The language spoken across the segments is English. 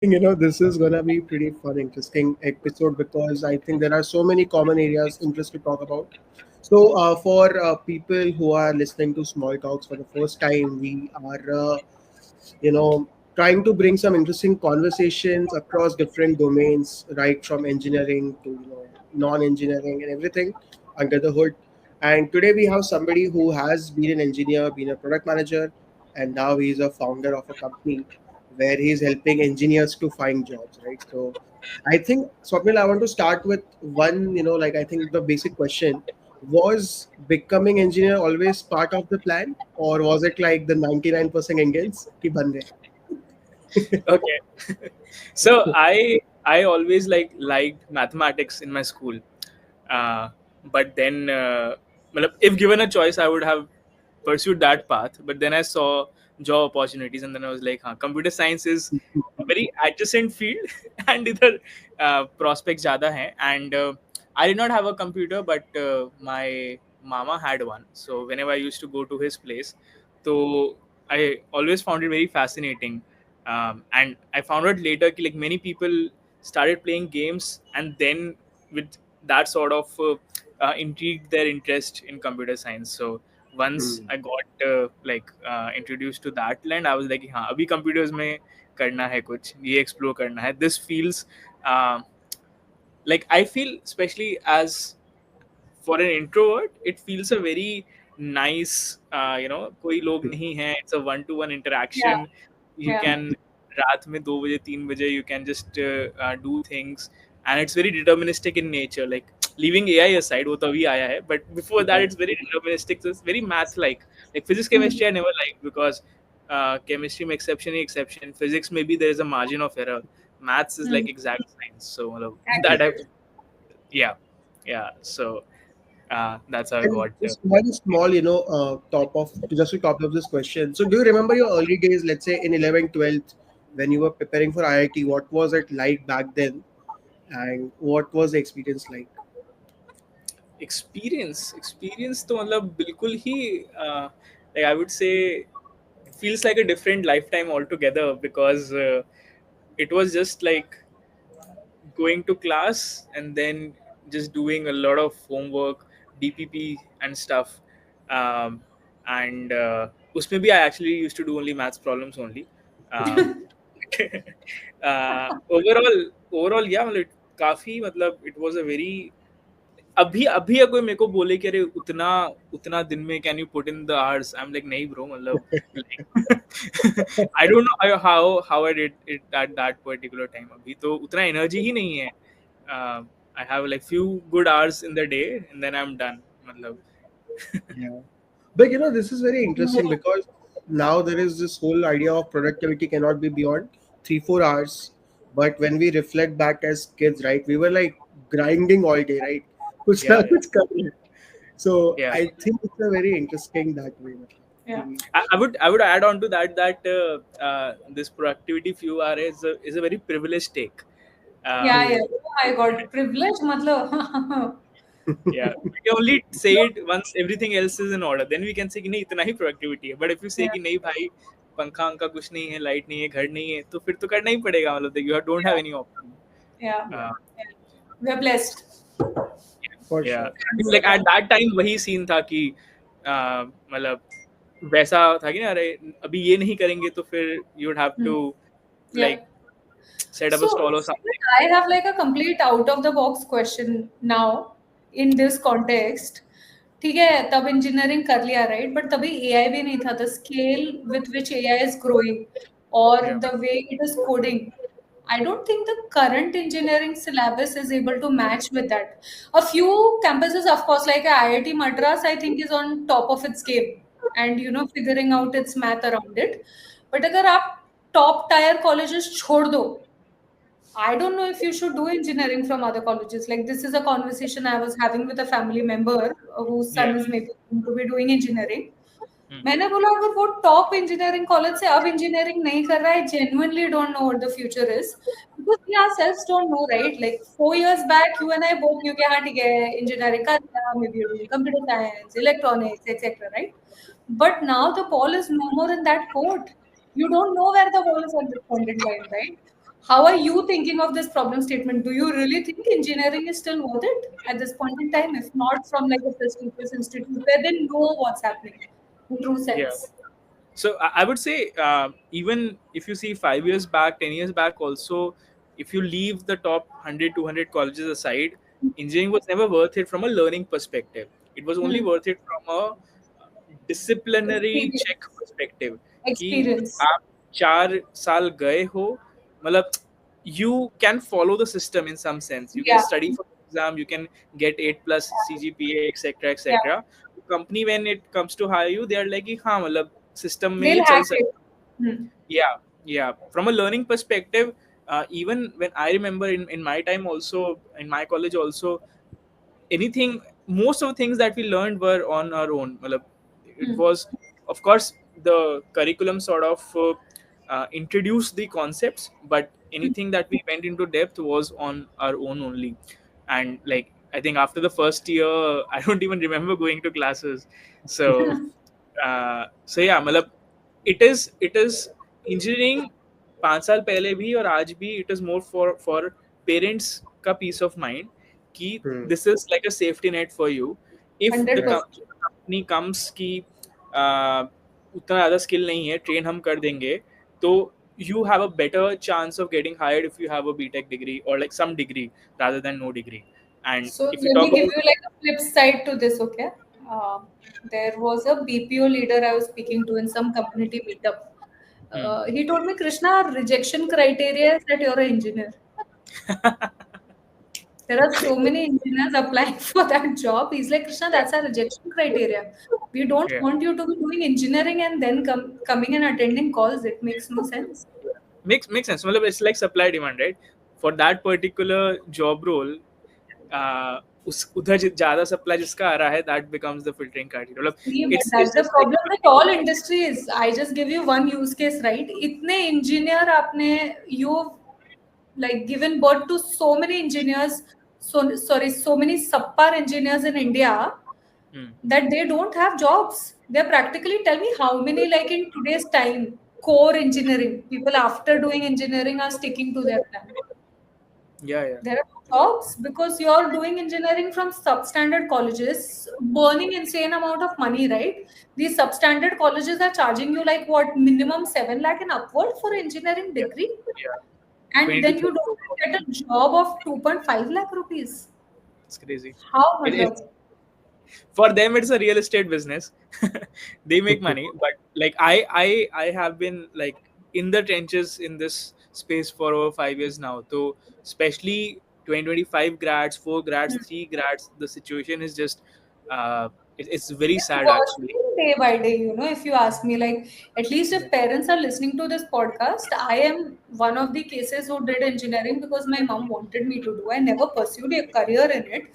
This is gonna be pretty fun, interesting episode because I think there are so many common areas interest to talk about. So, for people who are listening to Small Talks for the first time, we are, trying to bring some interesting conversations across different domains, right from engineering to non-engineering and everything under the hood. And today we have somebody who has been an engineer, been a product manager, and now he's a founder of a company where he's helping engineers to find jobs, right? So I think, Swapnil, I want to start with one, I think the basic question was becoming engineer always part of the plan, or was it like the 99% Indians ki ban rahe? Okay. So I always liked mathematics in my school. Uh, but then matlab, if given a choice I would have pursued that path, but then I saw job opportunities and then I was like, huh, computer science is a very adjacent field and either prospects ज़्यादा हैं. And I did not have a computer, but my mama had one, so whenever I used to go to his place, so I always found it very fascinating. And I found out later that like many people started playing games and then with that sort of intrigued their interest in computer science. So once Hmm. I got introduced to that land, I was like, हाँ अभी computers में करना है कुछ ये explore करना है. This feels uh, like I feel, especially as for an introvert, it feels a very nice, कोई लोग नहीं है. It's a one to one Yeah, interaction. You yeah, can रात में 2 बजे 3 बजे you can just do things, and it's very deterministic in nature. Like leaving AI aside, वो तभी आया है, but before that it's very deterministic. So it's very math like physics mm, chemistry I never liked because chemistry में exception he exception. Physics maybe there is a margin of error. Maths is like mm, exact science. So that exactly. I yeah yeah. So that's how I And got. just one small, top of just to top of this question. So, do you remember your early days, let's say in 11th, 12th, when you were preparing for IIT? What was it like back then, and what was the experience like? Experience तो मतलब बिल्कुल ही like I would say it feels like a different lifetime altogether because it was just like going to class and then just doing a lot of homework, DPP and stuff. And उसमें भी I actually used to do only maths problems only. um, overall yeah मतलब काफी मतलब it was a very अभी अभी अगर कोई मेरे को बोले कि अरे उतना उतना दिन में can you put in the hours I am like नहीं ब्रो मतलब I don't know how I did it at that particular time अभी तो उतना एनर्जी ही नहीं है I have like few good hours in the day and then I am done मतलब Yeah. But this is very interesting because now there is this whole idea of productivity cannot be beyond 3 4 hours. But when we reflect back as kids, right, we were like grinding all day, right? कुछ ना yeah yeah कुछ कर रहे. So yeah I think it's a very interesting that way. Yeah. Mm. I would add on to that this productivity few hours is a very privileged take. Yeah, um, yeah. Oh my God, privilege, matlab. yeah, we can only say it once everything else is in order, then we can say कि नहीं इतना ही productivity है. But if you say Yeah, कि नहीं भाई पंखा अंका कुछ नहीं है, लाइट नहीं है, घर नहीं है, तो फिर तो करना ही पड़ेगा. मतलब you don't have yeah, any option. yeah, uh, yeah. We're blessed. For yeah, sure. I mean, like at that time वही scene था कि मतलब वैसा था कि ना अरे अभी ये नहीं करेंगे तो फिर you would have Hmm. to like Yep. set up a So, stall or Simran, something. I have like a complete out of the box question now in this context. ठीक है तब इंजीनियरिंग कर लिया राइट बट तभी AI भी नहीं था the scale with which AI is growing और Yeah, the way it is coding I don't think the current engineering syllabus is able to match with that. A few campuses, of course, like IIT Madras, I think is on top of its game and figuring out its math around it. But अगर आप top tier colleges छोड़ दो, I don't know if you should do engineering from other colleges. Like this is a conversation I was having with a family member whose yeah. son is maybe going to be doing engineering. Hmm. मैंने बोला अगर वो top engineering college से अब engineering नहीं कर रहा है genuinely don't know what the future is because we ourselves don't know right like 4 years back you and I both knew कि हाँ ठीक है engineering कर लिया maybe you're doing computer science electronics etc right but now the ball is no more in that court you don't know where the ball is at this point in time right How are you thinking of this problem statement? Do you really think engineering is still worth it at this point in time, if not from like a prestigious institute where they know what's happening in true Yeah. sense? So I would say, even if you see 5 years back, 10 years back, also, if you leave the top 100, 200 colleges aside, engineering was never worth it from a learning perspective. It was only Hmm. worth it from a disciplinary check Experience. perspective. कि Experience. आप 4 साल गए हो, मतलब you can follow the system in some sense. You can Yeah. study for the exam, you can get 8 plus CGPA, etc., Yeah. etc. Company, when it comes to hire you, they are like कि हाँ मतलब system में They'll ये hack चल it. सकता है. Hmm. Yeah, yeah, from a learning perspective, even when I remember in my time also, in my college also, anything, most of the things that we learned were on our own. Matlab, it Hmm. was, of course, the curriculum sort of introduced the concepts, but anything that we went into depth was on our own only. And like, I think after the first year, I don't even remember going to classes. So so yeah, मतलब it is engineering 5 साल पहले भी और आज भी, it is more for parents का peace of mind कि Hmm. this is like a safety net for you. If the Right. 100%. company comes कि उतना ज़्यादा skill नहीं है, train हम कर देंगे, तो you have a better chance of getting hired if you have a BTech degree or like some degree rather than no degree. And So if you let me talk give about, you like a flip side to this, okay? Uh, there was a BPO leader I was speaking to in some community meetup. hmm. He told me, Krishna, our rejection criteria is that you're an engineer. There are so many engineers applying for that job. He's like, Krishna, Yeah, that's our rejection criteria. We don't yeah. want you to be doing engineering and then coming and attending calls. It makes no sense. Makes sense. मतलब it's like supply demand, right? For that particular job role, उस उधर ज्यादा supply जिसका आ रहा है, that becomes the filtering criteria. मतलब See, but it's that's the just like, problem with all industries. I just give you one use case, right? इतने engineer आपने you've like given birth to so many engineers, so sorry, so many subpar engineers in India hmm, that they don't have jobs. They're practically tell me how many like in today's time core engineering people after doing engineering are sticking to their plan. yeah, yeah, There are no jobs because you're doing engineering from substandard colleges, burning insane amount of money, right? These substandard colleges are charging you like what minimum 7 lakh and upward for engineering yeah, degree, yeah. and 20 to then you 30. don't get a job of 2.5 lakh rupees. It's crazy. How, It's matlab? for them, it's a real estate business. They make money, but like I have been like in the trenches in this space for over 5 years now. So especially 2025 grads, 4 grads, 3 grads, the situation is just it's very It's sad actually. worsening day by day, if you ask me. Like, at least Yeah. if parents are listening to this podcast, I am one of the cases who did engineering because my mom wanted me to do. I never pursued a career in it.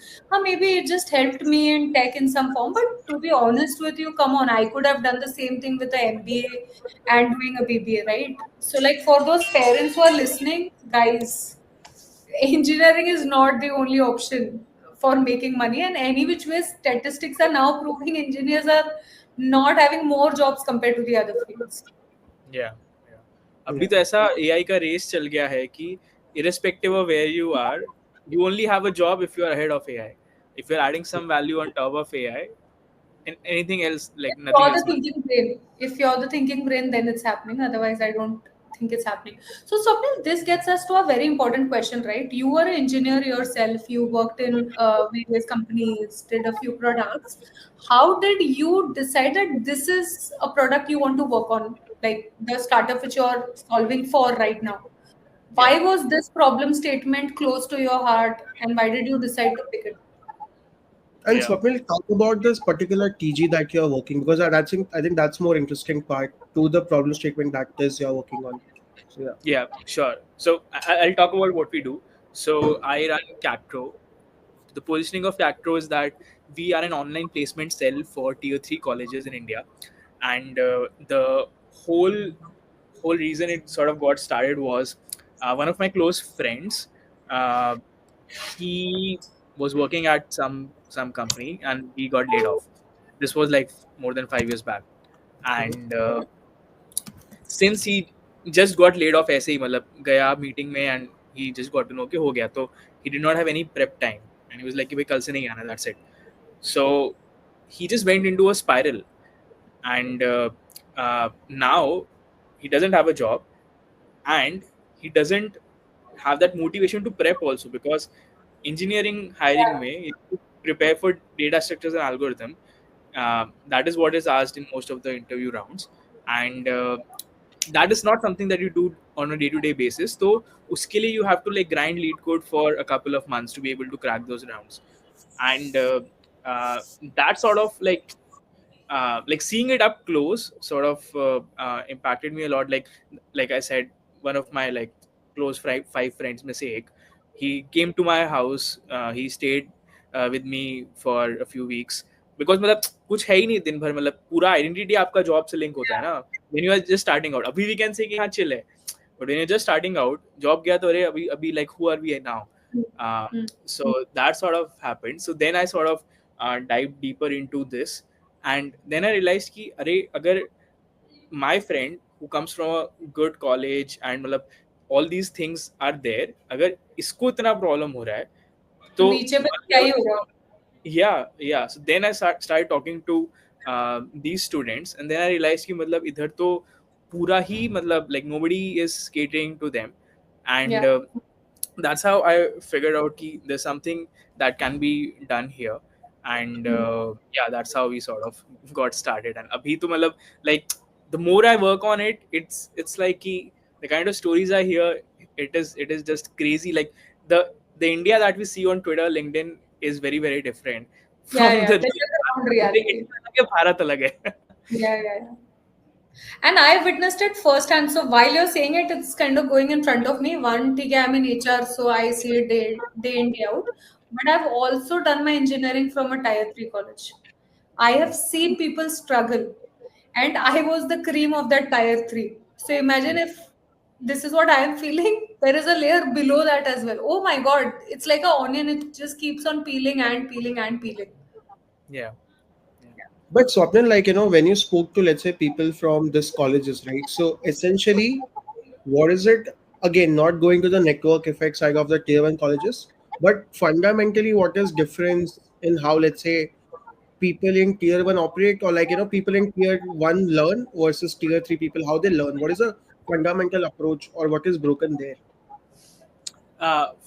Maybe it just helped me in tech in some form. But to be honest with you, come on, I could have done the same thing with the MBA and doing a BBA, right? So, like, for those parents who are listening, guys, engineering is not the only option for making money, and any which way statistics are now proving engineers are not having more jobs compared to the other fields. Yeah, yeah. अभी Yeah. तो ऐसा AI का race चल गया है कि irrespective of where you are, you only have a job if you are ahead of AI. If you're adding some value on top of AI, and anything else, like If nothing you're the else matters. thinking brain, if you're the thinking brain, then it's happening. Otherwise, I don't think it's happening. So, Swapnil, this gets us to a very important question, right? You were an engineer yourself. You worked in various companies, did a few products. How did you decide that this is a product you want to work on, like the startup which you're solving for right now? Yeah. Why was this problem statement close to your heart, and why did you decide to pick it? And Yeah. Swapnil, talk about this particular TG that you're working, because I think that's more interesting part to the problem statement that is you're working on. So yeah. Yeah, sure. So I'll talk about what we do. So I run Cactro. The positioning of Cactro is that we are an online placement cell for tier 3 colleges in India. And the whole reason it sort of got started was one of my close friends. Uh, he was working at some company and he got laid off. This was like more than 5 years back. Mhm. And since he just got laid off ऐसे ही, मतलब गया meeting में and he just got to know कि हो गया, तो he did not have any prep time and he was like कि भाई कल से नहीं आना, that's it. So he just went into a spiral, and now he doesn't have a job, and he doesn't have that motivation to prep also, because engineering hiring Yeah. may prepare for data structures and algorithm. That is what is asked in most of the interview rounds, and that is not something that you do on a day-to-day basis. So uske liye you have to like grind lead code for a couple of months to be able to crack those rounds, and that sort of like seeing it up close sort of impacted me a lot. Like I said, one of my like close five friends में से एक, he came to my house, he stayed with me for a few weeks, because मतलब कुछ है ही नहीं दिन भर, मतलब पूरा आइडेंटिटी आपका जॉब से लिंक होता है ना, when you are just starting out. अभी we can say कि हाँ chill है, but when you're just starting out, job गया तो अरे अभी अभी like who are we now. uh, Hmm. so that sort of happened. So then I sort of dived deeper into this, and then I realized कि अरे अगर my friend who comes from a good college and मतलब all these things are there, अगर इसको इतना problem हो रहा है तो तो नीचे पे क्या ही होगा. yeah. So then I started talking to these students, and then I realized कि मतलब इधर तो पूरा ही मतलब like nobody is catering to them, and Yeah. that's how I figured out कि there's something that can be done here, and Hmm. yeah, that's how we sort of got started. And abhi to मतलब like the more I work on it, it's like कि the kind of stories I hear, it is just crazy. Like the India that we see on Twitter, LinkedIn is very very different Yeah, from yeah. the This real is around Bharat. reality. India अलग है, भारत अलग है. Yeah, yeah, yeah. And I witnessed it firsthand. So while you're saying it, it's kind of going in front of me. One, ठीक है, I'm in HR, so I see it day in, day out. But I've also done my engineering from a tier 3 college. I have seen people struggle, and I was the cream of that tier 3. So imagine if this is what I am feeling, there is a layer below that as well. Oh my God, it's like a onion, it just keeps on peeling and peeling and peeling. Yeah, yeah. But Swapnil, like, when you spoke to, let's say, people from this colleges, right? So essentially, what is it? Again, not going to the network effect side of the tier one colleges, but fundamentally, what is difference in how, let's say, people in tier one operate, or like, people in tier one learn versus tier three people, how they learn? What is a fundamental approach, or what is broken there?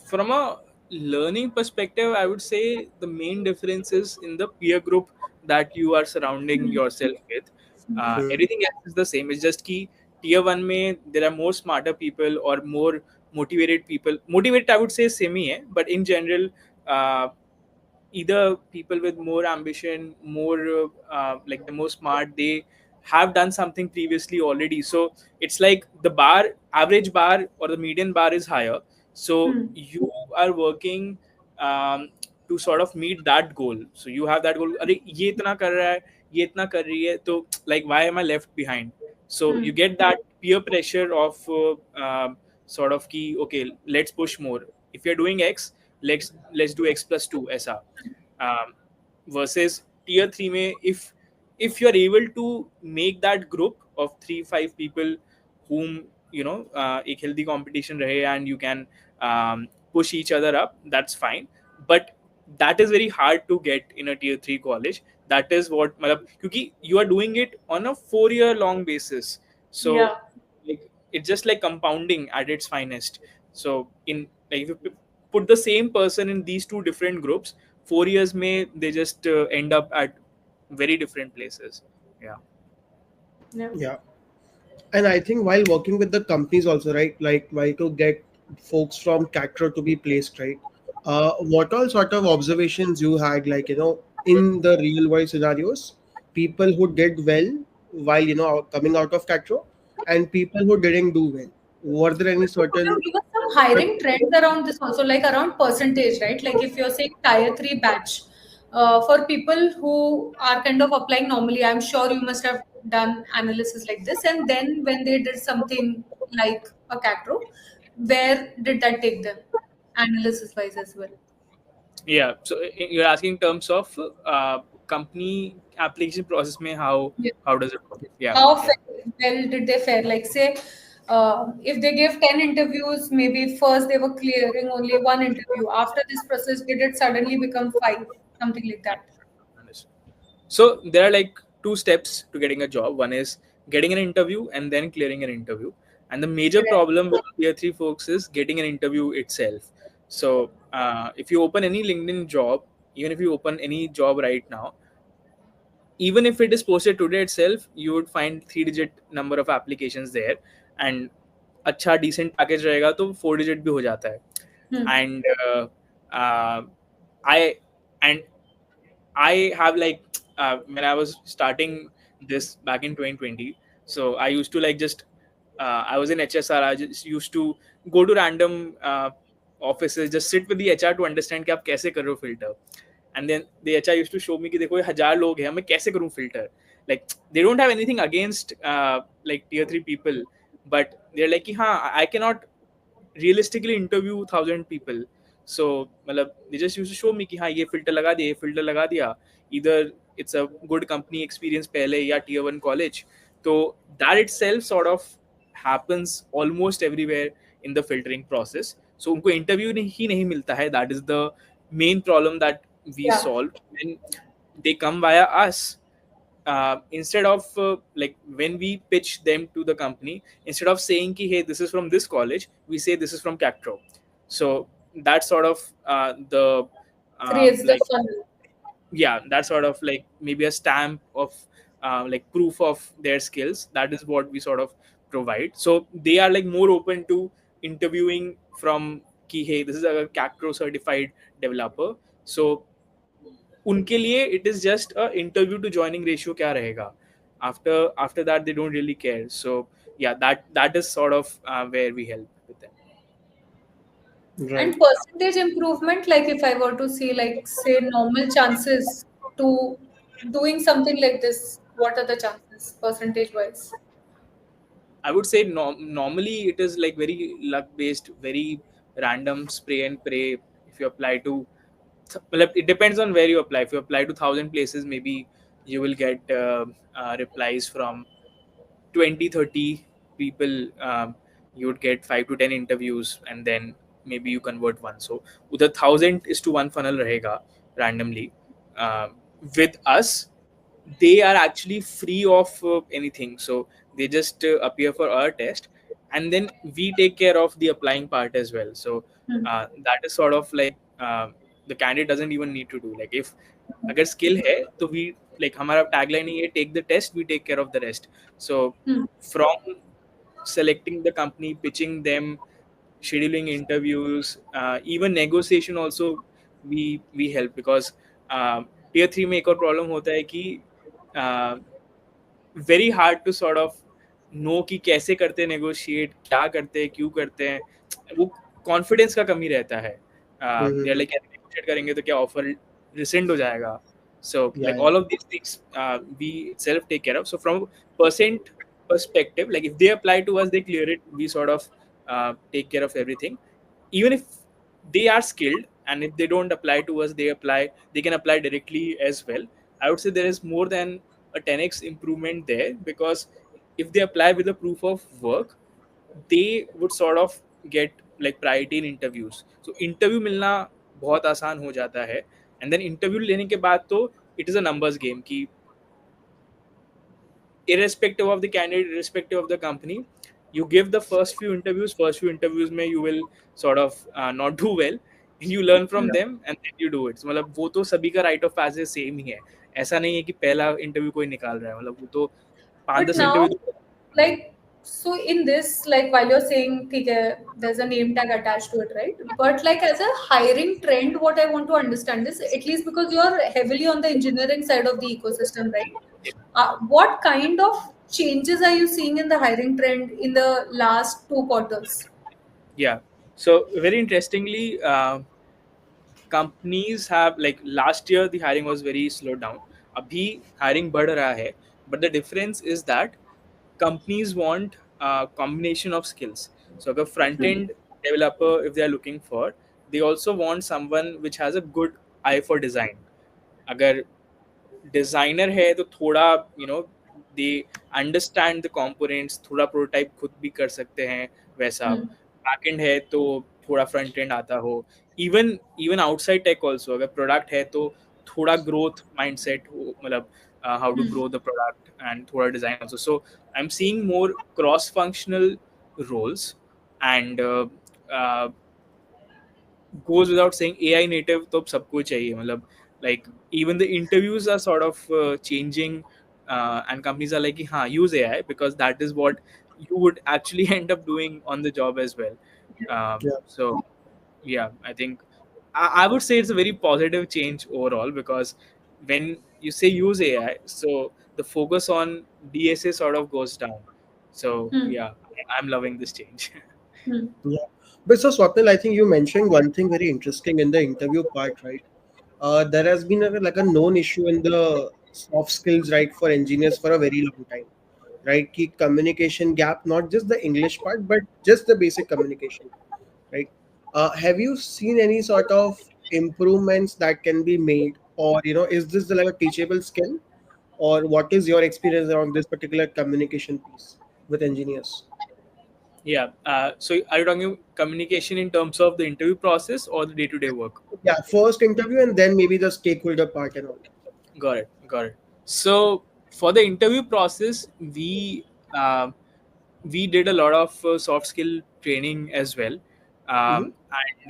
From a learning perspective, I would say the main difference is in the peer group that you are surrounding yourself with. Hmm. Everything else is the same. It's just कि tier one में there are more smarter people or more motivated people. Motivated, I would say same ही है, but in general, uh, either people with more ambition, more like the more smart, they have done something previously already. So it's like the bar, average bar or the median bar is higher, so Hmm. you are working to sort of meet that goal. So you have that goal, अरे ये इतना कर रहा है, ये इतना कर रही है, तो like why am I left behind? So you Hmm. get that peer pressure of sort of key, okay, let's push more. If you're doing X, let's do X plus 2 ऐसा. um, versus tier 3 में, if you're able to make that group of 3-5 people whom एक healthy competition रहे, and you can push each other up, that's fine. But that is very hard to get in a tier 3 college. That is what मतलब, क्योंकि you are doing it on a 4-year long basis. So Yeah. like it's just like compounding at its finest. So in like if you put the same person in these two different groups, 4 years may they just end up at very different places. Yeah. Yeah. Yeah. And I think while working with the companies also, right, like why to get folks from Cactro to be placed, right? What all sort of observations you had, like, in the real world scenarios, people who did well while, coming out of Cactro, and people who didn't do well. Were there any Could you certain, give us some hiring trends around this also, like around percentage, right? Like if you're saying tier 3 batch, for people who are kind of applying normally, I'm sure you must have done analysis like this. And then when they did something like a Cactro, where did that take them, analysis wise as well? Yeah. So you're asking in terms of company application process mein, how Yeah. how does it work? Yeah. How Yeah. well did they fare? Like, say, If they give 10 interviews, maybe first they were clearing only one interview. After this process, did it suddenly become five? Something like that. Understood. So there are like two steps to getting a job. One is getting an interview and then clearing an interview. And the major Correct. problem with tier three folks is getting an interview itself. So if you open any LinkedIn job, even if you open any job right now, even if it is posted today itself, you would find three-digit number of applications there, and अच्छा decent package रहेगा तो 4 digit भी हो जाता है. Hmm. And uh, I and I have like when I was starting this back in 2020. So I used to like just I was in HSR. I just used to go to random offices, just sit with the HR to understand कि आप कैसे कर रहे हो filter. And then the HR used to show me कि देखो ये 1,000 लोग हैं, मैं कैसे करूँ filter. Like they don't have anything against like tier three people, but they're like कि हाँ I cannot realistically interview 1,000 people. So मतलब they just used to show me कि हाँ ये filter लगा दिया, ये filter लगा दिया. Either it's a good company experience पहले या tier one college. So that itself sort of happens almost everywhere in the filtering process. So उनको interview ही नहीं मिलता है. That is the main problem that we Yeah. solve when they come via us. Instead of like when we pitch them to the company, instead of saying ki, hey, this is from this college, we say this is from Cactro. So that's sort of the Creates the like funnel. yeah, that's sort of like maybe a stamp of like proof of their skills. That is what we sort of provide. So they are like more open to interviewing from ki, hey, this is a Cactro certified developer. So उनके लिए it is just a interview to joining ratio क्या रहेगा. After that they don't really care. So yeah, that is sort of where we help with them. And Right. percentage improvement, like if I were to see, like, say, normal chances to doing something like this, what are the chances, percentage wise? I would say normally it is like very luck based, very random spray and pray. If you apply to, well, it depends on where you apply. If you apply to 1,000 places, maybe you will get replies from 20-30 people. You would get 5 to 10 interviews, and then maybe you convert one. So the 1,000 is to one funnel rahega randomly. Um, with us, they are actually free of anything. So they just appear for our test, and then we take care of the applying part as well. So Hmm. that is sort of like the candidate doesn't even need to do. Like if अगर skill है तो we like हमारा tagline ही है take the test, we take care of the rest. So Hmm. from selecting the company, pitching them, scheduling interviews, even negotiation also we help, because tier 3 में एक और problem होता है कि uh, very hard to sort of know कि कैसे करते हैं नेगोशिएट, क्या करते हैं, क्यों करते हैं. वो कॉन्फिडेंस का कमी रहता है. They are Mm-hmm. Like negotiate करेंगे तो क्या ऑफर रिसेंड हो जाएगा. So Yeah. Like all of these things we self take care of. So from percent perspective, like if they apply to us, they clear it, we sort of take care of everything. Even if they are skilled, and if they don't apply to us, they can apply directly as well. I would say there is more than a 10x improvement there, because if they apply with a proof of work, they would sort of get like priority in interviews. So interview मिलना बहुत आसान हो जाता है. And then interview लेने के बाद तो it is a numbers game कि irrespective of the candidate, irrespective of the company, you give the first few interviews में you will sort of not do well. You learn from them and then you do it. So, मतलब वो तो सभी का right of passage same ही है. ऐसा नहीं है कि पहला इंटरव्यू कोई निकाल रहा है. मतलब वो तो पांच But दस now, interview. like, so in this, like, while you're saying, ठीक है, there's a name tag attached to it, right? But like as a hiring trend, what I want to understand is, at least because you're heavily on the engineering side of the ecosystem, right? What kind of changes are you seeing in the hiring trend in the last 2 quarters? Yeah. So very interestingly, companies have like last year the hiring was very slowed down. अभी hiring बढ़ रहा है, but the difference is that companies want a combination of skills. So the front Hmm. end developer, if they are looking for, they also want someone which has a good eye for design. अगर designer है तो थोड़ा they understand the components, थोड़ा prototype खुद भी कर सकते हैं वैसा, Hmm. बैकएंड है तो थोड़ा फ्रंट एंड आता हो, even even outside tech also, अगर प्रोडक्ट है तो थोड़ा ग्रोथ माइंडसेट हो, मतलब how to Hmm. grow the product, and thoda design also. So I'm seeing more cross functional roles, and uh, goes without saying AI native तो सबको चाहिए, मतलब like even the interviews are sort of changing, and companies are like हाँ use AI because that is what you would actually end up doing on the job as well. Yeah. So yeah, I think I would say it's a very positive change overall, because when you say use AI, so the focus on DSA sort of goes down. So Hmm. yeah, I'm loving this change. Hmm. Yeah. But so Swapnil, I think you mentioned one thing very interesting in the interview part, right? There has been like a known issue in the soft skills, right, for engineers for a very long time, right? Ki communication gap, not just the English part, but just the basic communication, right? Have you seen any sort of improvements that can be made, or is this like a teachable skill, or what is your experience around this particular communication piece with engineers? Yeah. So are you talking communication in terms of the interview process or the day-to-day work? Yeah, first interview and then maybe the stakeholder part and all. Got it. Got it. So for the interview process, we did a lot of soft skill training as well, Mm-hmm.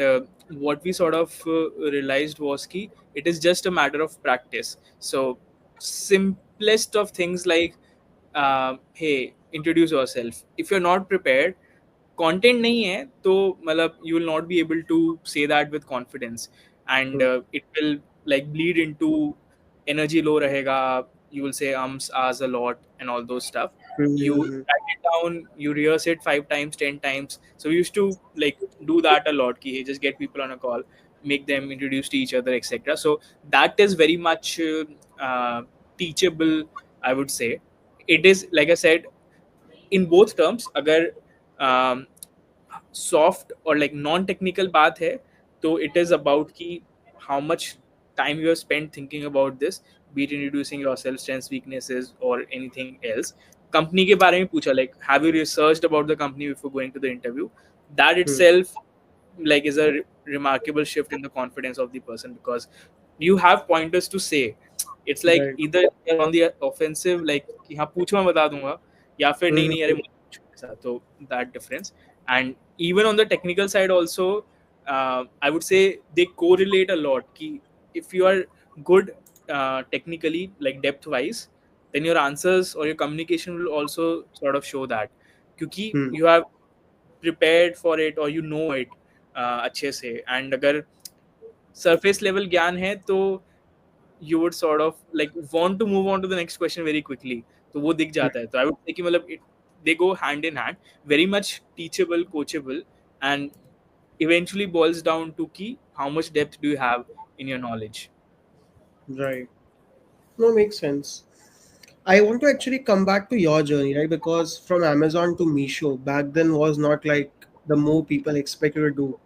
and what we sort of realized was key. It is just a matter of practice. So simplest of things like, hey, introduce yourself. If you're not prepared, content नहीं है तो मतलब you will not be able to say that with confidence, and it will like bleed into energy low रहेगा, you will say ums as a lot and all those stuff. You Mm-hmm. write it down, you rehearse it 5 times 10 times, so we used to like do that a lot ki, hey, just get people on a call, make them introduce to each other, etc. So that is very much teachable, I would say. It is like I said, in both terms, अगर soft और like non technical बात है तो it is about कि how much time you are spend thinking about this, be it introducing yourself, strengths, weaknesses और anything else. Company के बारे में पूछा, like have you researched about the company before going to the interview, that itself like is a remarkable shift in the confidence of the person, because you have pointers to say. It's like Right. either you're on the offensive like कि हाँ पूछो मैं बता दूंगा, या फिर नहीं नहीं अरे Mm-hmm. मत पूछो ऐसा, तो that difference. And even on the technical side also, I would say they correlate a lot कि if you are good technically, like depth wise, then your answers or your communication will also sort of show that, क्योंकि you have prepared for it or you know it अच्छे से. And अगर surface level ज्ञान है तो you would sort of like want to move on to the next question very quickly, तो वो दिख जाता है. तो I would say कि मतलब they go hand in hand, very much teachable, coachable, and eventually boils down to कि how much depth do you have in your knowledge. Right. No, makes sense. I want to actually come back to your journey, right? Because from Amazon to Misho back then was not like the move people expected to do,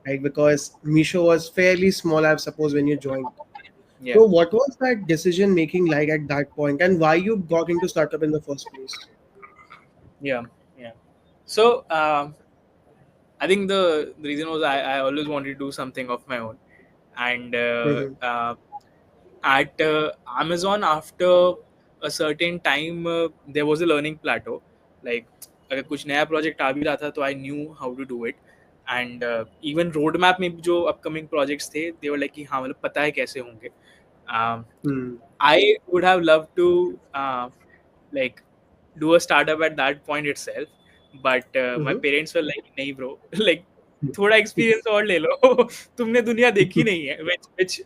right? Because Misho was fairly small, I suppose, when you joined. Yeah, So, what was that decision making like at that point, and why you got into startup in the first place? yeah, yeah. So I think the reason was I always wanted to do something of my own, and Mm-hmm. at Amazon, after a certain time, there was a learning plateau. Like अगर कुछ नया project आ भी रहा था तो I knew how to do it, and even roadmap में भी जो upcoming projects थे, they were like कि हाँ मतलब पता है कैसे होंगे. Um, Mm-hmm. I would have loved to like do a startup at that point itself, but my parents were like नहीं bro, like थोड़ा experience और ले लो, तुमने दुनिया देखी नहीं है, which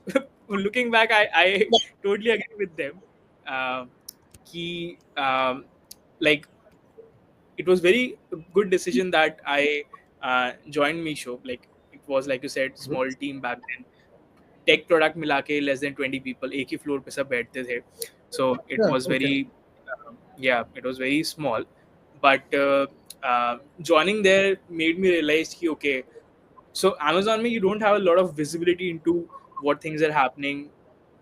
looking back I totally agree with them. uh, कि like it was very good decision that I joined Misho. Like it was like you said, small team back then, tech product मिला के less than 20 people एक ही floor पे सब बैठते थे. So it Yeah. Was Okay. Very, ya it was very small, but joining there made me realize कि okay, so Amazon में you don't have a lot of visibility into what things are happening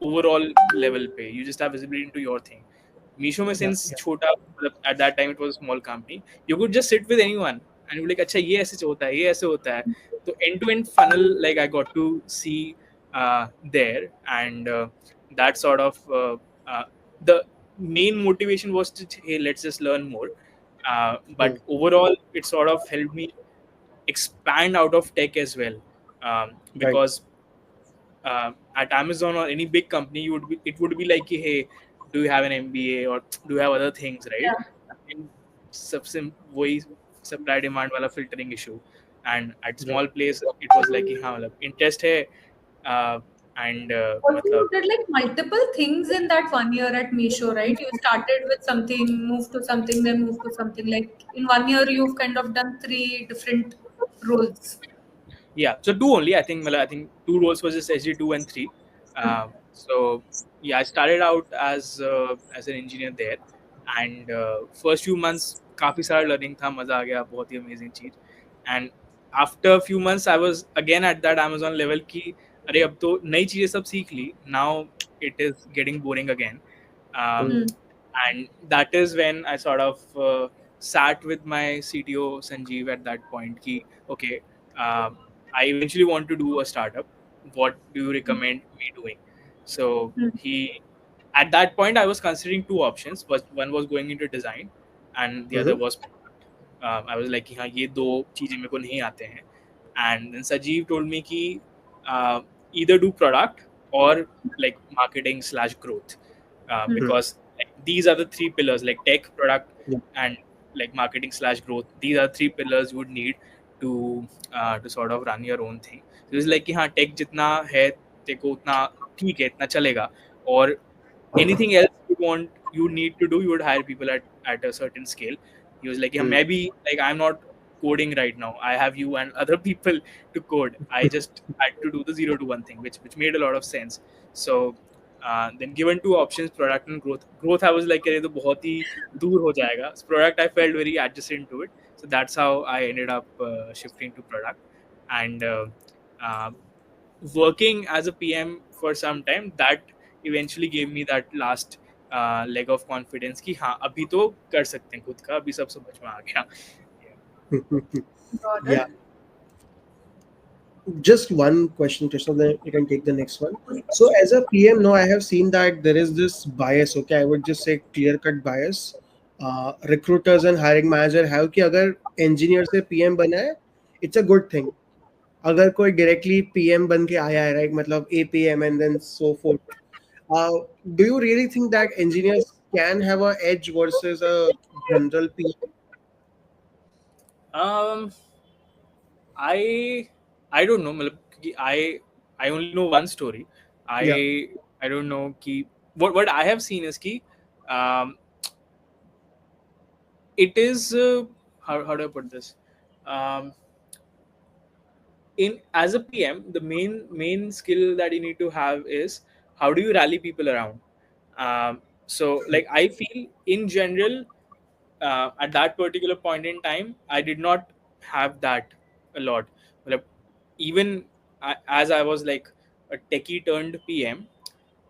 overall level पे, you just have visibility into your thing. Misho में Yeah, since yeah. छोटा मतलब at that time it was a small company, you could just sit with anyone and you're like अच्छा ये ऐसे होता है, ये ऐसे होता है. So end to end funnel like I got to see there, and that sort of the main motivation was to hey, let's just learn more. But Hmm. overall it sort of helped me expand out of tech as well, Right. because at Amazon or any big company, it would be like, hey, do you have an MBA or do you have other things, right? Yeah. In सबसे वही supply demand वाला filtering issue, and at Right. small place it was like कि हाँ मतलब interest है, uh, and Also, you मतलब did like multiple things in that 1 year at Misho, right? You started with something, moved to something, then moved to something. Like in 1 year, you've kind of done three different roles. yeah, so two only. I think I think two roles was just SG2 and 3. So yeah, I started out as an engineer there, and first few months काफी सारा learning था, मजा आ गया, बहुत ही amazing चीज. And after a few months I was again at that Amazon level कि अरे अब तो नई चीजें सब सीख ली, now it is getting boring again. um, Hmm. Hmm. and that is when I sort of sat with my CTO Sanjeev at that point ki okay, um, I eventually want to do a startup. What do you Hmm. recommend me doing? So Hmm. he, at that point, I was considering two options. Was one was going into design, and the other Mm-hmm. was product. I was like, कि हाँ ये दो चीजें मेरे को नहीं आते हैं. And then Sajeev told me कि either do product or like marketing slash growth, Hmm. Hmm. because like, these are the three pillars, like tech, product, Yeah. and like marketing slash growth. These are three pillars you would need to sort of run your own thing. So it's like कि हाँ tech जितना है तेको उतना ठीक है, इतना चलेगा, और anything else you need to do, you would hire people at a certain scale. He was like, yeah, Hmm. maybe like I'm not coding right now, I have you and other people to code, I just had to do the 0 to 1 thing, which made a lot of sense. So then given two options, product and growth, I was like अरे तो बहुत ही दूर हो जाएगा. Product I felt very adjacent to it, so that's how I ended up shifting to product. And uh, working as a PM for some time, that eventually gave me that last leg of confidence कि हाँ अभी तो कर सकते हैं खुद का, अभी सब समझ में आ गया. Yeah. Got Yeah. it. Just one question, Krishna, then you can take the next one. So, as a PM, now I have seen that there is this bias. Okay, I would just say clear-cut bias. Recruiters and hiring manager have कि अगर engineer से PM बना है, it's a good thing. अगर कोई directly PM बन के आया है, right? मतलब APM and then so forth. Uh, do you really think that engineers can have a edge versus a general PM? um I I don't know, मतलब कि I only know one story. Yeah. I don't know कि what I have seen is कि um it is how do I put this, um in as a PM, the main skill that you need to have is how do you rally people around. So like I feel in general, at that particular point in time, I did not have that a lot. Like, even as I was like a techie turned PM,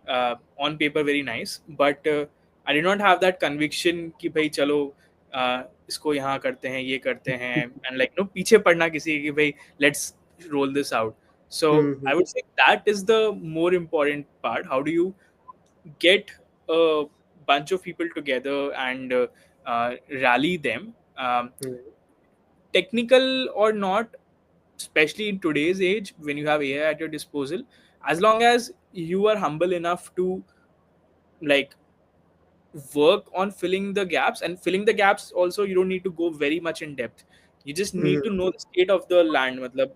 on paper very nice, but I did not have that conviction कि भाई चलो इसको यहाँ करते हैं, ये करते हैं, and like no पीछे पड़ना किसी कि भाई let's roll this out. So Hmm. I would say that is the more important part. How do you get a bunch of people together and rally them, technical or not, especially in today's age when you have AI at your disposal, as long as you are humble enough to like work on filling the gaps, and filling the gaps also you don't need to go very much in depth. You just need to Hmm. know the state of the land, मतलब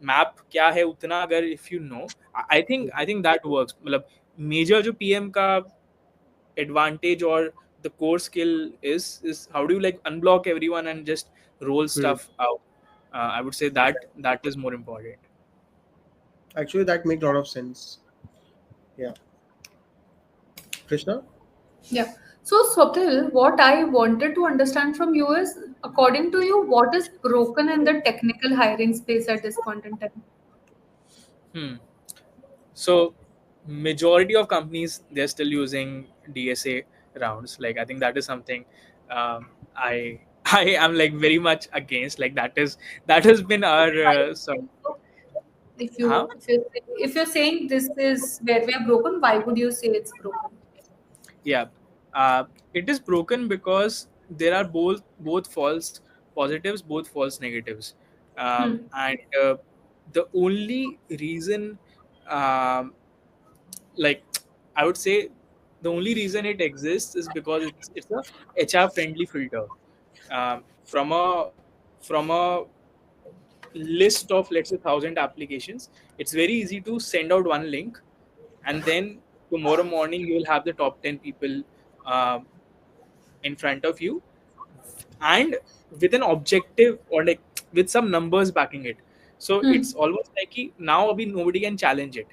map क्या है उतना अगर if you know, I think that works. मतलब major जो PM का advantage or the core skill is how do you like unblock everyone and just roll Hmm. stuff out. I would say that is more important. Actually, that makes a lot of sense. Yeah. Krishna? Yeah. So, Swapnil, what I wanted to understand from you is, according to you, what is broken in the technical hiring space at this point in time? Hmm. So majority of companies they're still using DSA, rounds. Like I think that is something I I am like very much against. Like that has been our Why do sort you of, think so? If huh? you're saying this is where we are broken, why would you say it's broken? Yeah, it is broken because there are both false positives, both false negatives, Hmm. and the only reason, um, like I would say, the only reason it exists is because it's a HR friendly filter. From a list of, let's say, 1,000 applications, it's very easy to send out one link, and then tomorrow morning you will have the top 10 people um, in front of you, and with an objective, or like with some numbers backing it. So it's Hmm. almost like now abhi nobody can challenge it,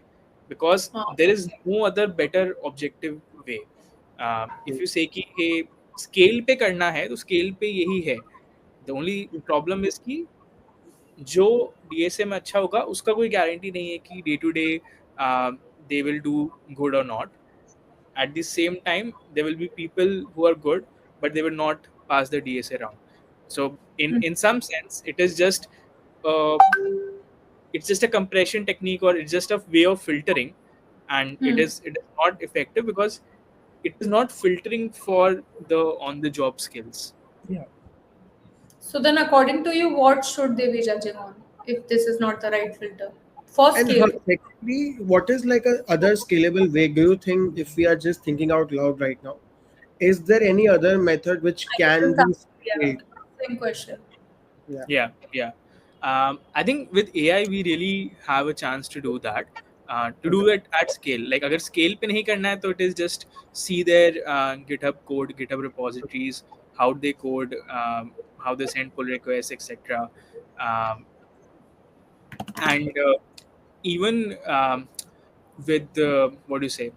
because Wow. there is no other better objective way. Hmm. If you say कि hey, scale पे करना है तो scale पे यही है. The only problem is कि जो डीएसए में अच्छा होगा उसका कोई गारंटी नहीं है कि day to day they will do good और not. At the same time, there will be people who are good, but they will not pass the DSA round. So in some sense, uh, it's just a compression technique, or it's just a way of filtering, and Hmm. it is not effective because it is not filtering for the on the job skills. Yeah. So then, according to you, what should they be judging on if this is not the right filter for And how, scale? secondly, what is like a other scalable way? Do you think, if we are just thinking out loud right now, is there any other method which I can just be asked, yeah, scaled? same question. Yeah. Yeah, yeah. I think with AI we really have a chance to do that. To do Okay. it at scale. Like अगर scale पे नहीं करना है तो it is just see their GitHub code, GitHub repositories, how they code, how they send pull requests, etc. Um, and even with what do you say?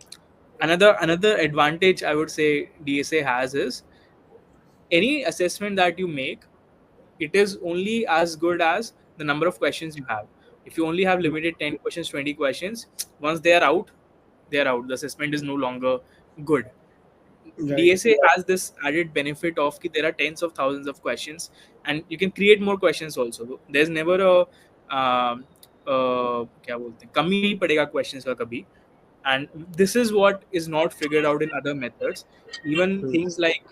Another advantage I would say DSA has is any assessment that you make, it is only as good as the number of questions you have. If you only have limited 10 questions, 20 questions, once they are out, they are out. The assessment is no longer good. Right. DSA has this added benefit of कि there are tens of thousands of questions, and you can create more questions also. There's never a क्या बोलते हैं, कमी नहीं पड़ेगा questions का कभी. And this is what is not figured out in other methods. Even Hmm. things like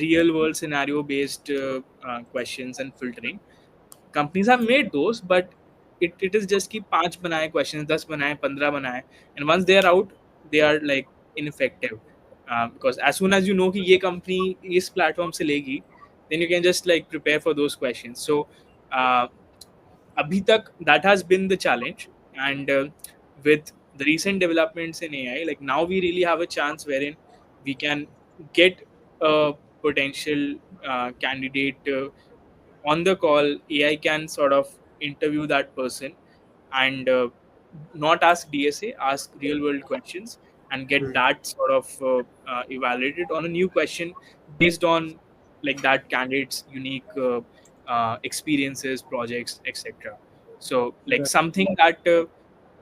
real world scenario based questions and filtering, companies have made those, but it is just कि पांच बनाए questions, 10 बनाए, 15 बनाए, and once they are out, they are like ineffective. Because as soon as you know कि ये company इस platform से लेगी, then you can just like prepare for those questions. So uh, abhi tak that has been the challenge, and with the recent developments in AI, like now we really have a chance wherein we can get a potential candidate on the call. AI can sort of interview that person, and not ask DSA, ask real world questions, and get Hmm. that sort of evaluated on a new question based on like that candidate's unique experiences, projects, etc. So like Right. something that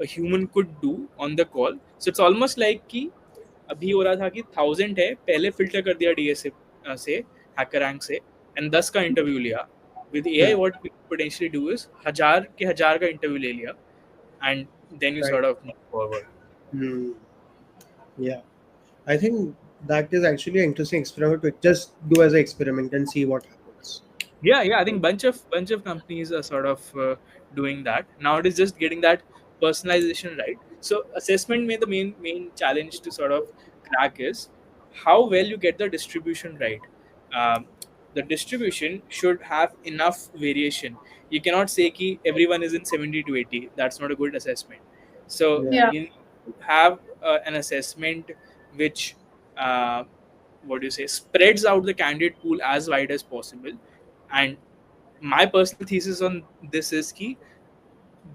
a human could do on the call. So it's almost like कि अभी हो रहा था कि 1,000 है, पहले filter कर दिया डीएसए से, हैकर रैंक से, एंड 10 का इंटरव्यू लिया. With AI, Hmm. what we could potentially do is हजार के हजार का इंटरव्यू ले लिया, and then you Right. sort of move forward. Hmm. Yeah. I think that is actually an interesting experiment to just do as an experiment and see what happens. Yeah, I think bunch of companies are sort of doing that now. It is just getting that personalization right. So assessment may the main challenge to sort of crack is how well you get the distribution right. um, the distribution should have enough variation. You cannot say ki everyone is in 70 to 80. That's not a good assessment. So Yeah. Yeah. you have an assessment which uh, what do you say, spreads out the candidate pool as wide as possible. And my personal thesis on this is key,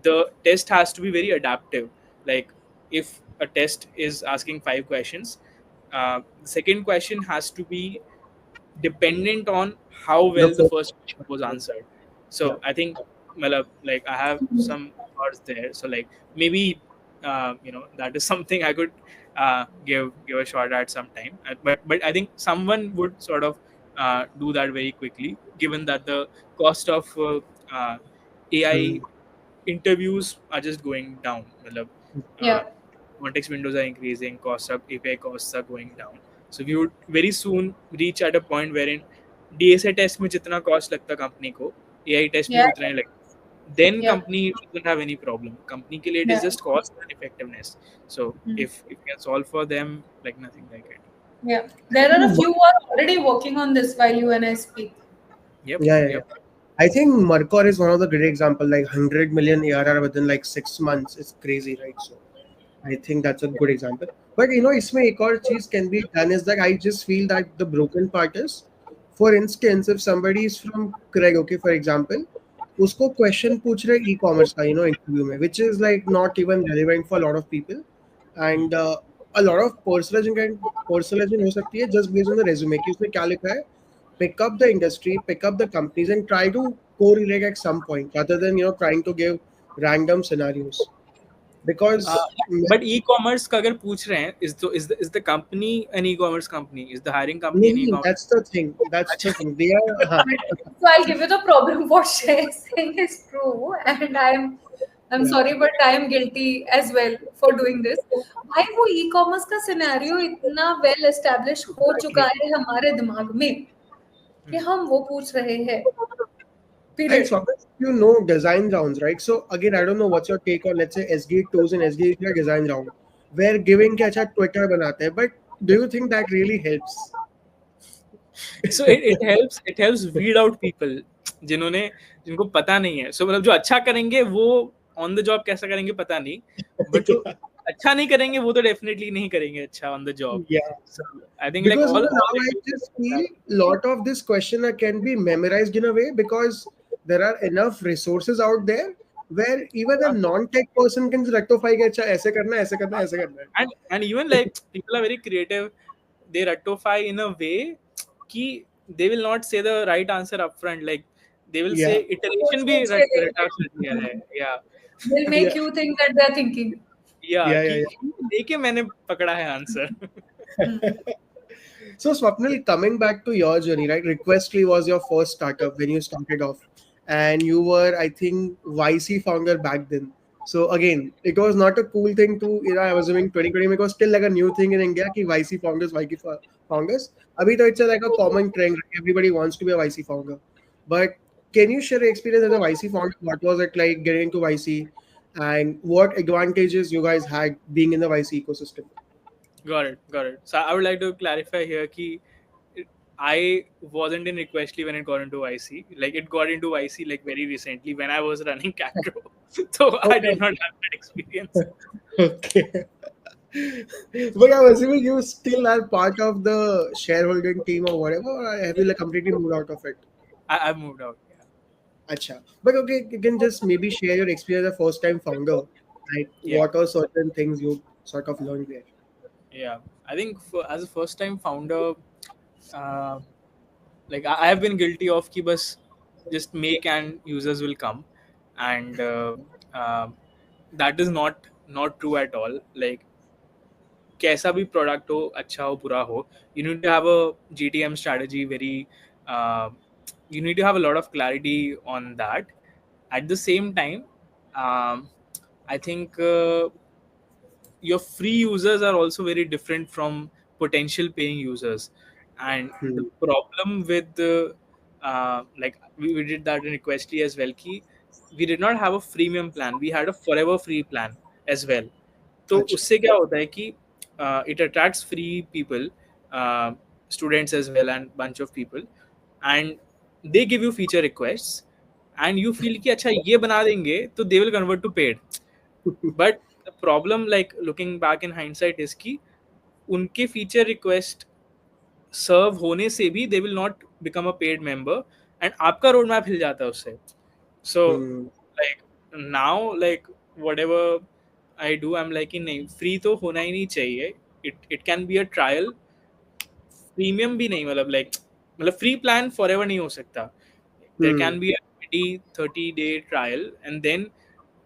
the test has to be very adaptive. Like if a test is asking 5 questions, the second question has to be dependent on how The well the first. first question was answered. Yeah. So I think matlab, like I have some thoughts there. So like maybe that is something I could give a shot at some time. But I think someone would sort of do that very quickly, given that the cost of AI Hmm. interviews are just going down. मतलब, uh, Yeah. context windows are increasing, API costs are going down. So we would very soon reach at a point wherein DSA test में जितना cost लगता company को, AI test में Yeah. भी उतना ही लगता. Then Yeah. company doesn't have any problem. Company के लिए it is Yeah. just cost and effectiveness. So Mm. if you can solve for them, like nothing like it. Yeah. I There are a think few who are already working on this while you and I speak. Yep, yeah, yeah, yep. yeah. I think Merkar is one of the great example. Like 100 million ARR within like 6 months. It's crazy, right? So I think that's a good example. But इसमें एक और चीज can be done is that I just feel that the broken part is, for instance, if somebody is from Craig, okay, for example, उसको question पूछ रहे e-commerce का, interview में, which is like not even relevant for a lot of people, and a lot of personalization हो सकती है just based on the resume कि उसने क्या लिखा है. Pick up the industry, pick up the companies, and try to correlate at some point rather than trying to give random scenarios because. Uh, but e-commerce का अगर पूछ रहे हैं, is the company an e-commerce company? Is the hiring company an नहीं, e-commerce? that's the thing. That's the अच्छा. thing. They are, हाँ, So I'll give you the problem. What Shay is saying is true, and I'm yeah, sorry, but I am guilty as well for doing this. भाई वो e-commerce का scenario इतना well established हो चुका exactly. है हमारे दिमाग में कि Hmm. हम वो पूछ रहे हैं. And Period. so design rounds, right? So again, I don't know what's your take on, let's say, SG tools and SG का design round, where giving के अच्छा Twitter बनाते हैं, but do you think that really helps? So it helps weed out people जिन्होंने जिनको पता नहीं है. So मतलब जो अच्छा करेंगे वो on the job कैसा करेंगे पता नहीं, but जो Yeah, अच्छा नहीं करेंगे वो तो definitely नहीं करेंगे अच्छा on the job. yeah. So I think like Because all now I interviews just like feel that. lot of this questionnaire can be memorized in a way because there are enough resources out there where even a Uh, non-tech person can rectify कि अच्छा ऐसे करना है, ऐसे करना है, ऐसे करना and even like people are very creative. They rectify in a way कि they will not say the right answer upfront. Like they will say Yeah, iteration पूछ भी पूछ के रटा कर दिया देंगे. है. Yeah. They'll yeah, make you think that they're thinking. Yeah, yeah, कि yeah, लेके मैंने पकड़ा है answer. yeah. So, Swapnil, coming back to your journey, right? Requestly was your first startup when you started off, and you were, I think, YC founder back then. So again, it was not a cool thing to, I was assuming 2020 it was still like a new thing in India, कि YC founders, founders. Abhi to it's like a common trend. Right? Everybody wants to be a YC founder. But can you share your experience as a YC founder? What was it like getting into YC, and what advantages you guys had being in the YC ecosystem? Got it, got it. So I would like to clarify here कि I wasn't in Requestly when it got into YC. Like it got into YC like very recently when I was running Cactro. So I Okay. did not have that experience. Okay. But I'm assuming you still are part of the shareholding team or whatever, or have you like completely moved out of it? I've moved out. Yeah. Acha. But okay, you can just maybe share your experience as a first time founder. Like Yeah. what are certain things you sort of learned there? Yeah. I think as a first time founder, uh, like I have been guilty of कि बस just make and users will come, and uh, that is not true at all. Like कैसा भी product हो, अच्छा हो बुरा हो, you need to have a GTM strategy. Uh, you need to have a lot of clarity on that. At the same time, um, I think your free users are also very different from potential paying users. And the Hmm. problem with the like we did that in Requestly as well, ki we did not have a freemium plan, we had a forever free plan as well. तो Acha. उससे क्या होता है कि it attracts free people, uh, students as well and bunch of people, and they give you feature requests and you feel कि अच्छा ये बना देंगे तो they will convert to paid. But the problem, like looking back in hindsight, is कि उनके feature request सर्व होने से भी they will not become a paid member, and आपका रोड मैप हिल जाता है उससे. So Hmm. like now, like whatever I do, I'm like कि नहीं, free तो होना ही नहीं चाहिए. It can be a trial. Premium भी नहीं, मतलब फ्री प्लान फॉरएवर नहीं हो सकता. There Hmm. can be a 20-30 day trial, and then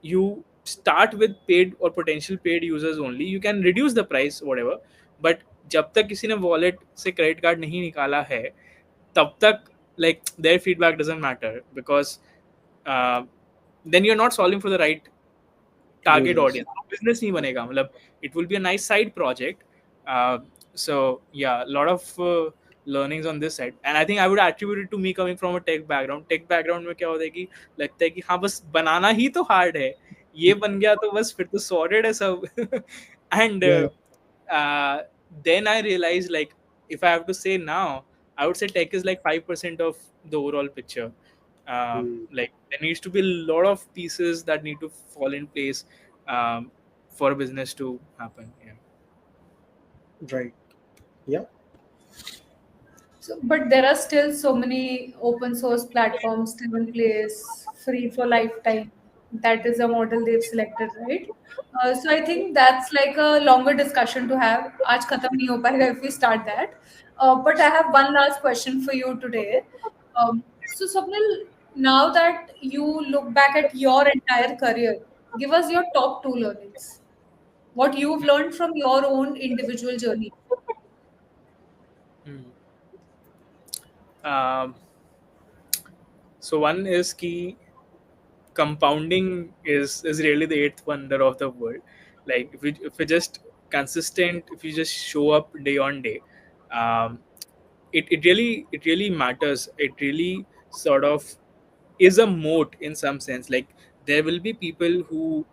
you start with paid or potential paid users only. You can reduce the price whatever, but जब तक किसी ने wallet से credit card नहीं निकाला है, तब तक like their feedback doesn't matter, because uh, then you're not solving for the right target Users. audience. Business नहीं बनेगा, मतलब it will be a nice side project. uh, so yeah, a lot of learnings on this side, and I think I would attribute it to me coming from a tech background में क्या होता है कि लगता है कि हाँ बस बनाना ही तो hard है, ये बन गया तो बस फिर तो sorted है सब. And Yeah. uh, then I realized, like, if I have to say now, I would say tech is like 5% of the overall picture. Hmm. Like, there needs to be a lot of pieces that need to fall in place um, for a business to happen. Yeah. Right. Yeah. So, but there are still so many open source platforms still in place, free for lifetime. That is a model they've selected, right? So I think that's like a longer discussion to have. आज खत्म नहीं हो पाएगा if we start that. But I have one last question for you today. So Swapnil, now that you look back at your entire career, give us your top two learnings. What you've learned from your own individual journey. Hmm. Um, so one is key, compounding is really the eighth wonder of the world. Like, if you just consistent, if you just show up day on day, um, it really matters. It really sort of is a moat in some sense. Like, there will be people who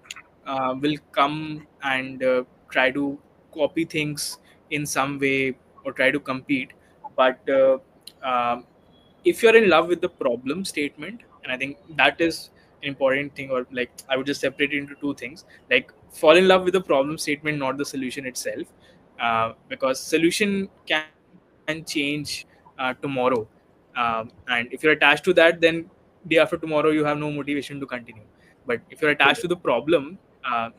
will come and try to copy things in some way or try to compete, but um, if you're in love with the problem statement, and I think that is an important thing, or like I would just separate it into two things. Like, fall in love with the problem statement, not the solution itself, because solution can change tomorrow. And if you're attached to that, then day after tomorrow you have no motivation to continue. But if you're attached to the problem,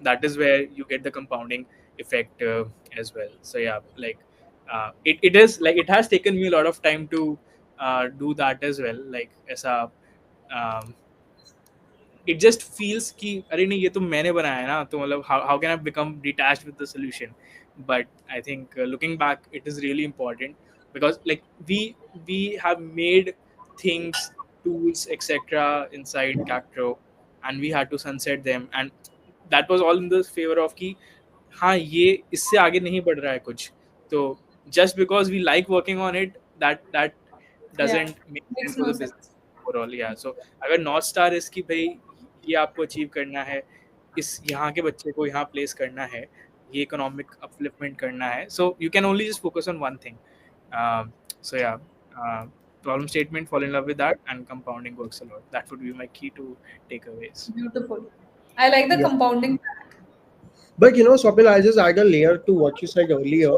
that is where you get the compounding effect as well. So yeah, like, it is like, it has taken me a lot of time to do that as well. Like, as a um, it just feels कि अरे नहीं, ये तो मैंने बनाया है ना, तो मतलब how can I become detached with the solution. But I think looking back, it is really important, because like we have made things, tools, etc. inside Cactro, and we had to sunset them, and that was all in the favor of कि हाँ ये इससे आगे नहीं बढ़ रहा है कुछ, तो just because we like working on it, that Yeah, doesn't make sense makes for no the business sense. Overall. या सो अगर नॉर्थ स्टार इसकी भाई ये आपको अचीव करना है, इस यहाँ के बच्चे को यहाँ प्लेस करना है, ये इकोनॉमिक अपलिफ्टमेंट करना है, so you can only just focus on one thing. So ya, problem statement, fall in love with that, and compounding works a lot. That would be my key to takeaways. Beautiful. I like the Yeah. compounding. But Swapnil, I'll just add a layer to what you said earlier.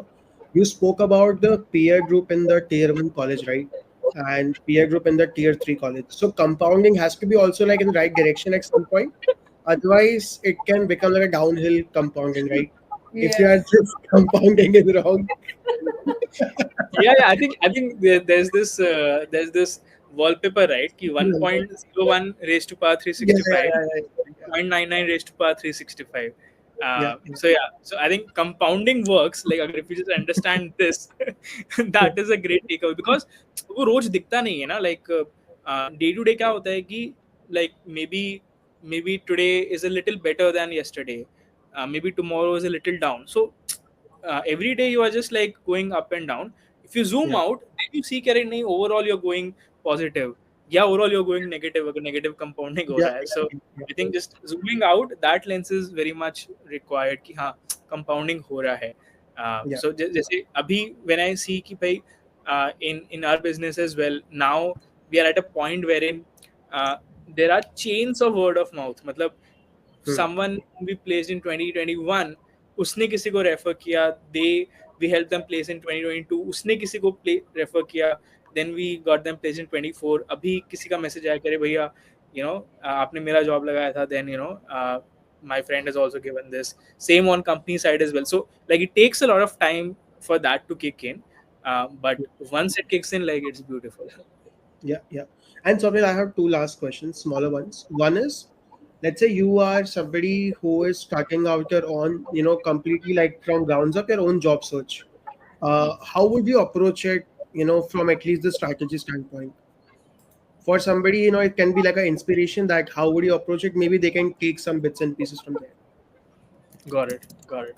You spoke about the peer group in the tier one college, right? And peer group in the tier three college. So compounding has to be also like in the right direction at some point. Otherwise, it can become like a downhill compounding, right? If you are Yes. just compounding it wrong. Yeah, I think there's this wallpaper, right? Ki Yeah, 1.01 raised to power yeah, 365, yeah, yeah, 0.99 raised to power 365. yeah, yeah, So yeah, so I think compounding works. Like, अगर if you just understand this, yeah, that is a great takeaway, because वो रोज दिखता नहीं है ना. Like, day to day क्या होता है कि like maybe today is a little better than yesterday, maybe tomorrow is a little down. So every day you are just like going up and down. If you zoom yeah, out, then you see कि नहीं, overall you're going positive, yeah, overall you're going negative, अगर negative compounding हो yeah, रहा है. So yeah, I think just zooming out, that lens is very much required कि हाँ compounding हो रहा है. yeah, So जैसे अभी when I see कि भाई in our business as well, now we are at a point wherein uh, there are chains of word of mouth. मतलब hmm, someone whom we placed in 2021, उसने किसी को refer किया, दे we helped them place in 2022, उसने किसी को refer किया, then we got them placed in 24. अभी किसी का मैसेज आया करे भैया, आपने मेरा जॉब लगाया था, then my friend has also given this, same on company side as well. So like, it takes a lot of time for that to kick in, but once it kicks in, like, it's beautiful. yeah, yeah. And Swapnil, I have two last questions, smaller ones. One is, let's say you are somebody who is starting out your own, completely like from grounds up your own job search. How would you approach it, from at least the strategy standpoint? For somebody, it can be like an inspiration that how would you approach it? Maybe they can take some bits and pieces from there. Got it. Got it.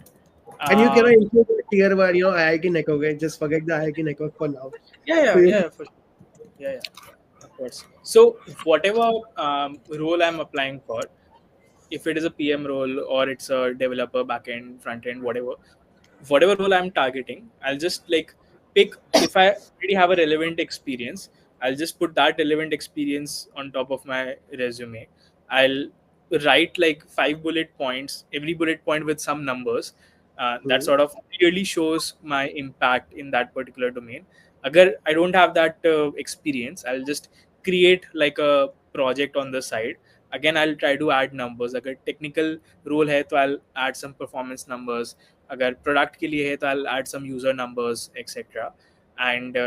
And you cannot Um, include the tier one, IIT network. Okay? Just forget the IIT network for now. yeah, So yeah, yeah, for sure. Yeah, yeah, of course. So whatever role I'm applying for, if it is a PM role or it's a developer, backend, front end, whatever role I'm targeting, I'll just like pick, if I already have a relevant experience, I'll just put that relevant experience on top of my resume. I'll write like 5 bullet points, every bullet point with some numbers, that hmm, sort of really shows my impact in that particular domain. Agar I don't have that experience, I'll just create like a project on the side. Again, I'll try to add numbers. Agar technical role hai, to I'll add some performance numbers. अगर product के लिए है तो I'll add some user numbers, etc. And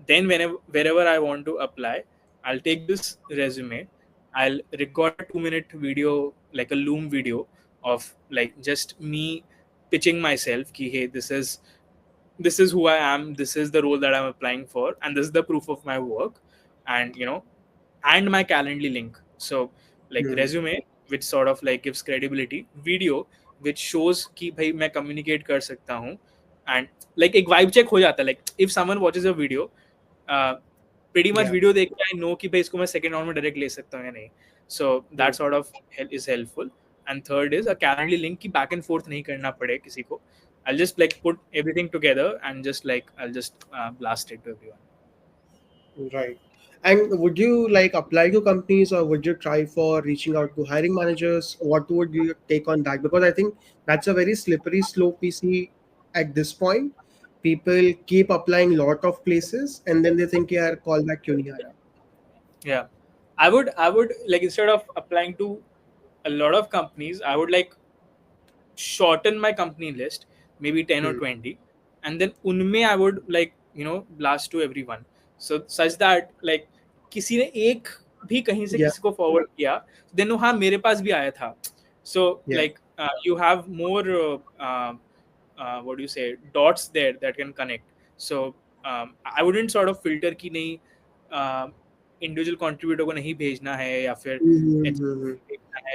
then wherever I want to apply, I'll take this resume, I'll record a 2-minute video, like a loom video of like just me pitching myself ki hey, this is who I am, this is the role that I'm applying for, and this is the proof of my work. And and my Calendly link. So like hmm. resume, which sort of like gives credibility, video which shows कि भाई मैं communicate कर सकता हूँ, and like एक vibe check हो जाता है, like if someone watches a video, uh, pretty much Yeah. video देख के I know कि भाई इसको मैं second round में direct ले सकता हूँ या नहीं. So Hmm. that sort of is helpful. And third is a Calendly link कि back and forth नहीं करना पड़े किसी को. I'll just like put everything together and just like I'll just blast it to everyone. Right. And would you like apply to companies, or would you try for reaching out to hiring managers? What would you take on that? Because I think that's a very slippery slope we see at this point. People keep applying lot of places and then they think, yeah, call back kyun nahi aa raha?" Yeah, I would like, instead of applying to a lot of companies, I would like shorten my company list, maybe 10 or Hmm. 20, and then unme I would like blast to everyone, so such that like किसी ने एक भी कहीं से Yeah. किसी को forward किया, then हाँ मेरे पास भी आया था. So Yeah. like you have more what do you say, dots there that can connect. So I wouldn't sort of filter कि नहीं इंडिविजुअल कंट्रीब्यूटर को नहीं भेजना है या फिर Mm-hmm.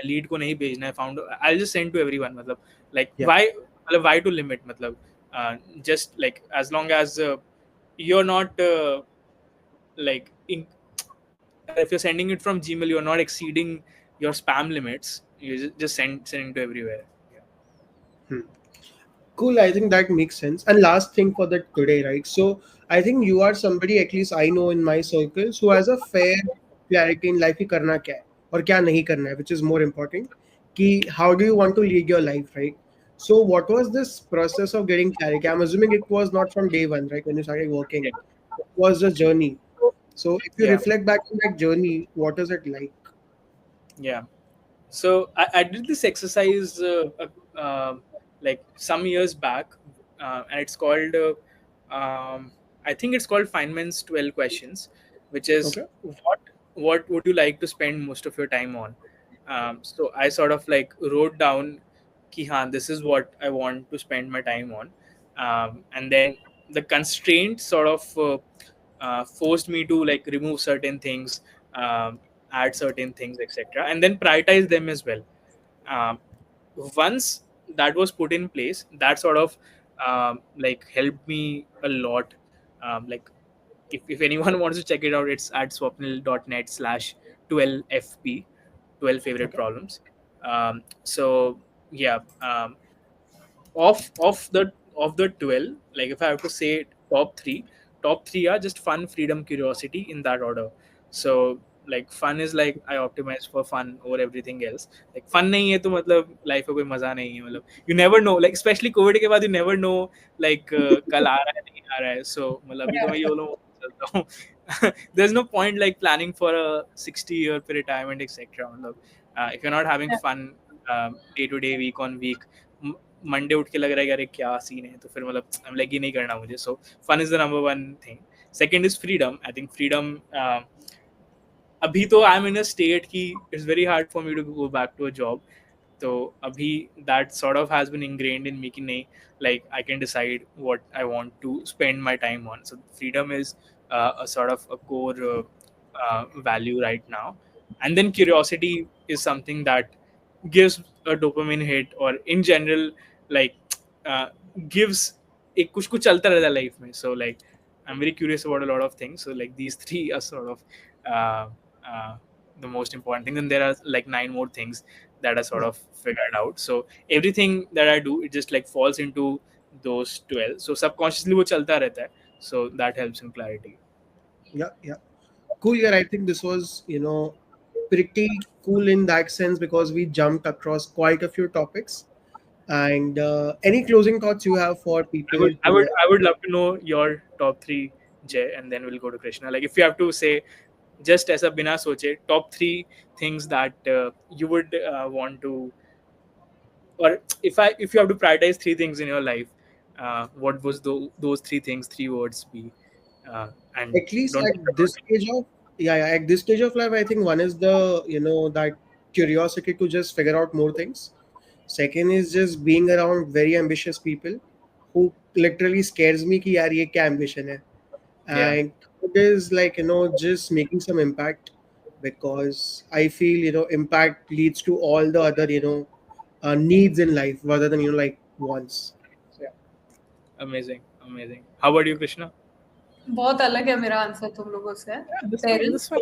लीड को नहीं भेजना है, founder I just send to everyone. मतलब लाइक Yeah. व्हाई, मतलब व्हाई टू लिमिट, मतलब just like as long as you're not like in, if you're sending it from Gmail, you're not exceeding your spam limits, you just sending to everywhere. Yeah. Hmm. Cool. I think that makes sense. And last thing for the today, right? So I think you are somebody, at least I know in my circles, who has a fair clarity in life कि करना क्या है और क्या नहीं करना है, which is more important. कि how do you want to lead your life, right? So what was this process of getting clarity? I'm assuming it was not from day one, right? When you started working, it was a journey. So if you Yeah. reflect back on that journey, what is it like? Yeah. So I did this exercise like some years back, and it's called I think it's called Feynman's 12 questions, which is Okay. what would you like to spend most of your time on. So I sort of like wrote down ki haan, this is what I want to spend my time on, and then the constraint sort of forced me to like remove certain things, add certain things, etc., and then prioritize them as well. um, Once that was put in place, that sort of like helped me a lot. Like if anyone wants to check it out, it's at swapnil.net/12fp, 12 favorite Okay. problems. So yeah, of the 12, like if I have to say top three are just fun, freedom, curiosity, in that order. So like fun is like I optimize for fun over everything else. Like fun नहीं है तो मतलब life में कोई मजा नहीं है, मतलब you never know, like especially Covid के बाद you never know like कल आ रहा है नहीं आ रहा है. So मतलब अभी तो Yeah. मैं योलो चलता हूँ. There's no point like planning for a 60 year पे retirement, etc. मतलब if you're not having fun day to day, week on week, Monday उठ के लग रहा है कि अरे क्या सीन है, तो फिर मतलब लाइक ये नहीं करना मुझे. So fun is the number one thing. Second is freedom. I think freedom अभी तो I am in a state कि it's very hard for me to go back to a job. तो अभी that sort of has been ingrained in me कि नहीं, like I can decide what I want to spend my time on. So freedom is a sort of a core value right now. And then curiosity is something that gives a dopamine hit, or in general, like uh, gives एक कुछ कुछ चलता रहता है life में. So like I'm very curious about a lot of things. So like these three are sort of uh, uh, the most important things, and there are like 9 more things that are sort Yeah, of figured out. So everything that I do, it just like falls into those 12. So subconsciously वो चलता रहता है. So that helps in clarity. yeah, yeah. Cool. Yeah, I think this was, pretty cool in that sense because we jumped across quite a few topics. And any closing thoughts you have for I people would I who would I would love to know your top 3, Jay, and then we'll go to Krishna. Like if you have to say just as a bina soche, top 3 things that you would want to, or if you have to prioritize 3 things in your life, what was those 3 things, 3 words be? And at least don't at think this about it. stage of at this stage of life, I think one is the that curiosity to just figure out more things. Second is just being around very ambitious people who literally scares me कि यार ये क्या ambition है. Yeah, And it is like just making some impact, because I feel impact leads to all the other needs in life rather than like wants. So yeah. amazing, amazing. How about you, Krishna? बहुत अलग है मेरा answer तुम लोगों से. Yeah, this one, this Parents, one.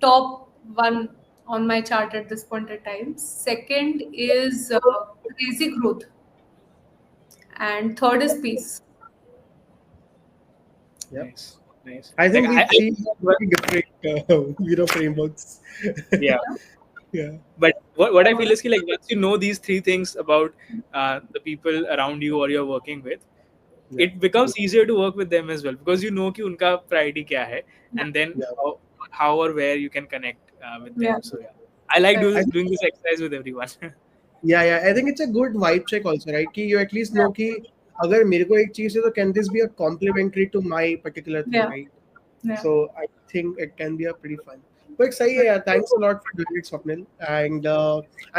top one on my chart at this point in time. Second is crazy growth, and third is peace. Yeah, Nice, nice. I Like think we three have well, very different frameworks. yeah. Yeah, But what I feel is कि like once you know these 3 things about the people around you or you're working with, yeah, it becomes easier to work with them as well, because you know कि उनका priority क्या है, Yeah. and then yeah. how or where you can connect with Yeah. them. So yeah, I like Correct. I doing this exercise with everyone. yeah, I think it's a good vibe check also, right? कि you at least know कि अगर मेरे को एक चीज है तो can this be a complementary to my particular thing, Yeah. right? Yeah. So I think it can be a pretty fun. But सही है यार. Thanks a lot for doing it, Swapnil. And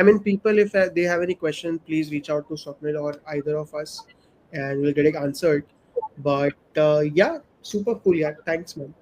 I mean, people, if they have any questions, please reach out to Swapnil or either of us, and we'll get it answered. But yeah, super cool. Yeah, thanks, man.